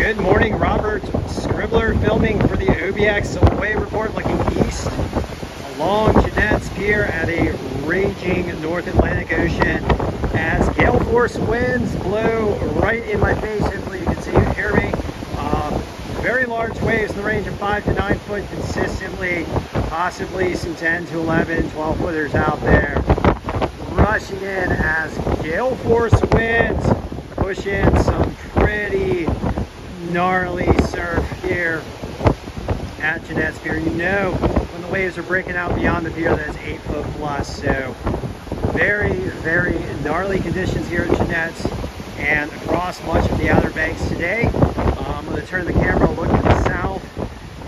Good morning, Robert Scribbler filming for the OBX wave report, looking east along Jeanette's Pier at a raging North Atlantic Ocean as gale force winds blow right in my face. Hopefully you can see and hear me. Very large waves in the range of 5 to 9 foot consistently, possibly some 10 to 11, 12 footers out there. Rushing in as gale force winds push in some pretty gnarly surf here at Jeanette's Pier. You know when the waves are breaking out beyond the pier that is 8 foot plus. So very, very gnarly conditions here at Jeanette's and across much of the Outer Banks today. I'm going to turn the camera a look to the south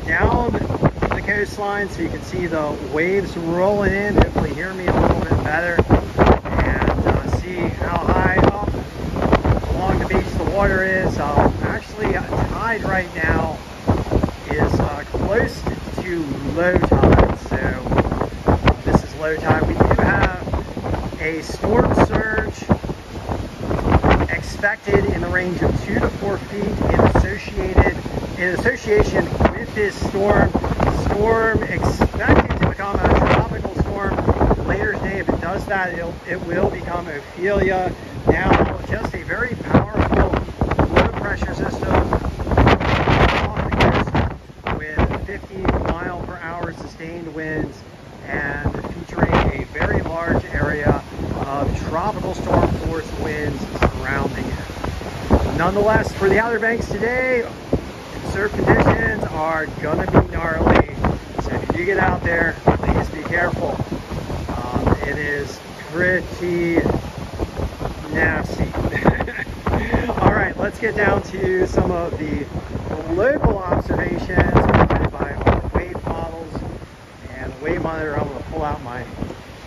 down the coastline so you can see the waves rolling in. Hopefully hear me a little bit better and see how high up along the beach the water is. Actually, tide right now is close to low tide, so this is low tide. We do have a storm surge expected in the range of 2 to 4 feet in association with this storm. Storm expected to become a tropical storm later today. If it does that, it will become Ophelia. Now, just a very powerful low pressure system off the coast with 50 mile per hour sustained winds and featuring a very large area of tropical storm force winds surrounding it. Nonetheless, for the Outer Banks today, surf conditions are gonna be gnarly. So if you do get out there, please be careful. It is pretty nasty. All right, let's get down to some of the local observations provided by wave models and the wave monitor. I'm going to pull out my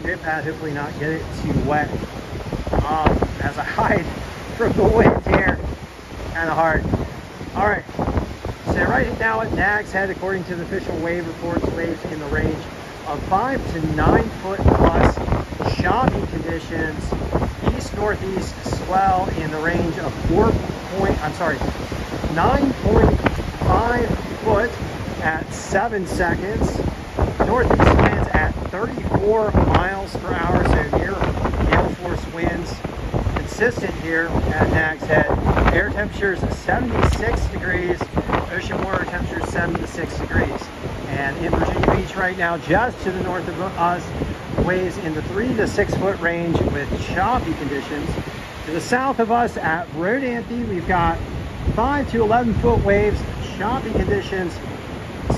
notepad, hopefully not get it too wet as I hide from the wind here. Kind of hard. All right, so right now at Nag's Head, according to the official wave reports, waves in the range of 5 to 9 foot plus, choppy conditions, east-northeast swell in the range of 9.5 foot at 7 seconds, northeast winds at 34 miles per hour, so near gale force winds consistent here at Nag's Head. Air temperatures 76 degrees, ocean water temperatures 76 degrees. And in Virginia Beach right now, just to the north of us, waves in the 3 to 6 foot range with choppy conditions. To the south of us at Rodanthe, we've got 5 to 11 foot waves, choppy conditions,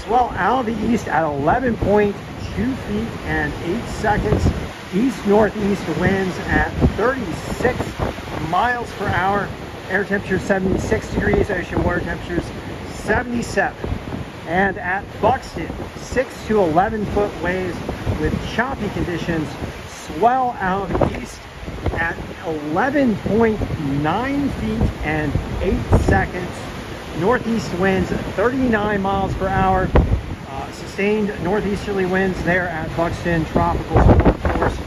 swell out of the east at 11.2 feet and 8 seconds, east-northeast winds at 36 miles per hour, air temperature 76 degrees, ocean water temperatures 77. And at Buxton, 6 to 11 foot waves with choppy conditions, swell out of the east at 11.9 feet and 8 seconds, northeast winds 39 miles per hour, sustained northeasterly winds there at Buxton, tropical storm force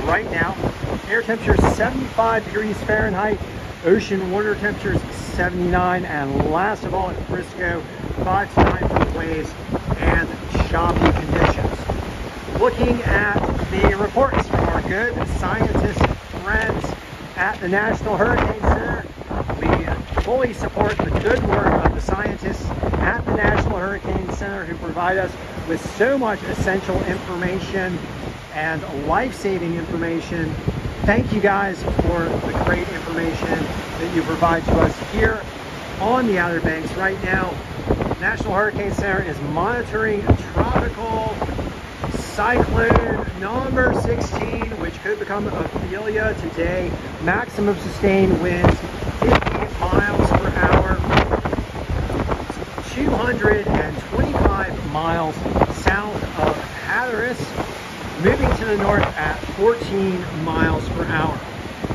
right now. Air temperature 75 degrees Fahrenheit, ocean water temperatures 79, and last of all at Frisco, 5 to 9 foot waves and choppy conditions. Looking at the reports from our good scientist friends at the National Hurricane Center, we fully support the good work of the scientists at the National Hurricane Center who provide us with so much essential information and life-saving information. Thank you guys for the great information that you provide to us here on the Outer Banks right now. National Hurricane Center is monitoring tropical cyclone number 16, which could become Ophelia today. Maximum sustained winds 50 miles per hour, 225 miles south of Hatteras, moving to the north at 14 miles per hour.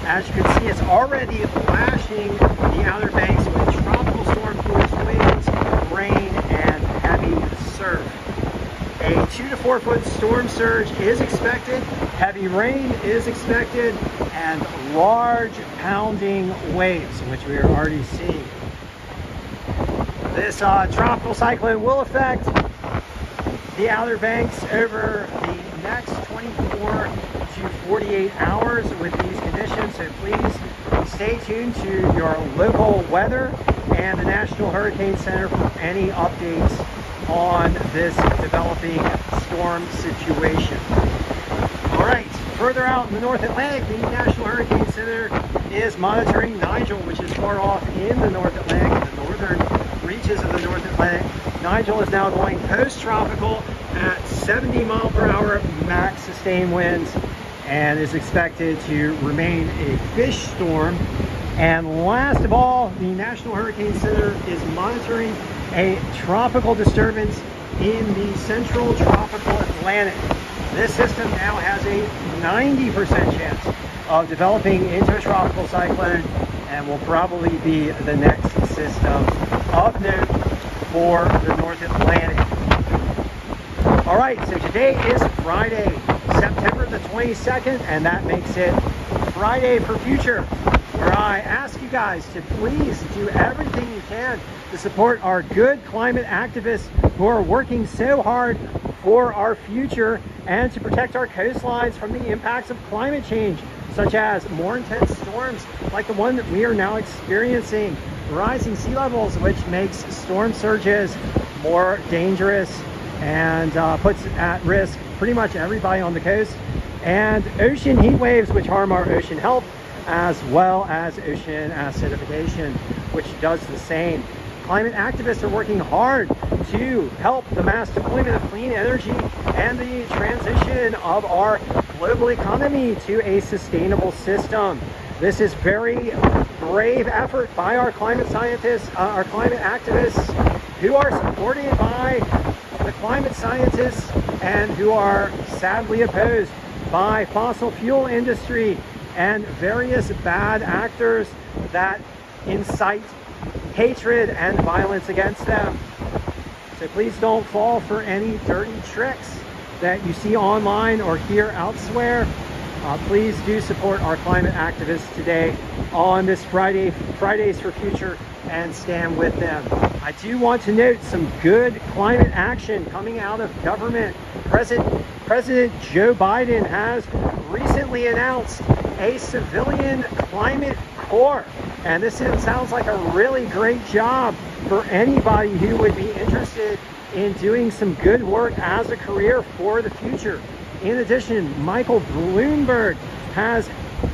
As you can see, it's already lashing the Outer Banks with tropical storm force winds, rain, and heavy surf. A 2 to 4 foot storm surge is expected, heavy rain is expected, and large pounding waves, which we are already seeing. This tropical cyclone will affect the Outer Banks over the next 24 to 48 hours with these conditions, so please stay tuned to your local weather and the National Hurricane Center for any updates on this developing storm situation. All right, further out in the North Atlantic, the National Hurricane Center is monitoring Nigel, which is far off in the North Atlantic, the northern reaches of the North Atlantic. Nigel is now going post-tropical at 70 mile per hour max sustained winds and is expected to remain a fish storm. And last of all, the National Hurricane Center is monitoring a tropical disturbance in the central tropical Atlantic. This system now has a 90% chance of developing into a tropical cyclone and will probably be the next system of note for the North Atlantic. All right, so today is Friday, September the 22nd, and that makes it Friday for Future, where I ask you guys to please do everything you can to support our good climate activists who are working so hard for our future and to protect our coastlines from the impacts of climate change, such as more intense storms like the one that we are now experiencing, rising sea levels, which makes storm surges more dangerous and puts at risk pretty much everybody on the coast, and ocean heat waves, which harm our ocean health, as well as ocean acidification, which does the same. Climate activists are working hard to help the mass deployment of clean energy and the transition of our global economy to a sustainable system. This is very brave effort by our climate scientists, our climate activists, who are supported by the climate scientists and who are sadly opposed by fossil fuel industry and various bad actors that incite hatred and violence against them. So please don't fall for any dirty tricks that you see online or hear elsewhere. Please do support our climate activists today on this Fridays for Future, and stand with them. I do want to note some good climate action coming out of government. President Joe Biden has recently announced a civilian climate corps, and this sounds like a really great job for anybody who would be interested in doing some good work as a career for the future. In addition, Michael Bloomberg has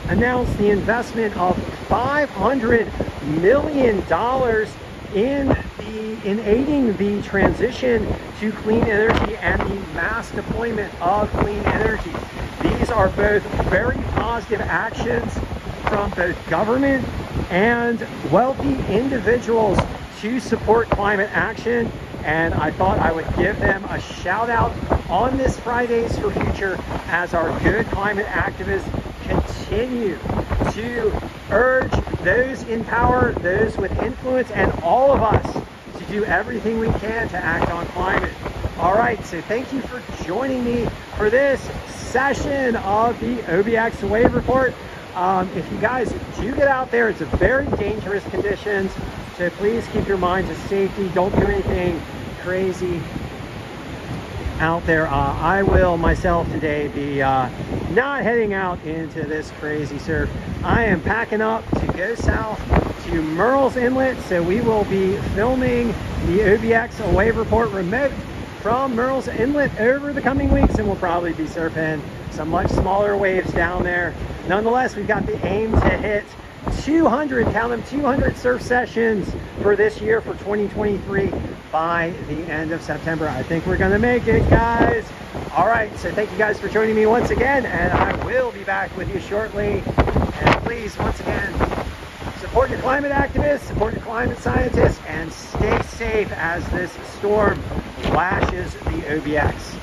announced the investment of $500 million in aiding the transition to clean energy and the mass deployment of clean energy. These are both very positive actions from both government and wealthy individuals to support climate action, and I thought I would give them a shout out on this Fridays for Future as our good climate activists continue to urge those in power, those with influence, and all of us to do everything we can to act on climate. All right, so thank you for joining me for this session of the OBX Wave Report. If you guys do get out there, it's a very dangerous conditions, so please keep your minds of safety. Don't do anything crazy out there. I will myself today be not heading out into this crazy surf. I am packing up to go south to Murrells Inlet, so we will be filming the OBX Wave Report remote from Murrells Inlet over the coming weeks, and we'll probably be surfing some much smaller waves down there. Nonetheless, we've got the aim to hit 200, count them, 200 surf sessions for this year, for 2023, by the end of September. I think we're gonna make it, guys. All right, so thank you guys for joining me once again, and I will be back with you shortly. And please, once again, support your climate activists, support your climate scientists, and stay safe as this storm lashes the OBX.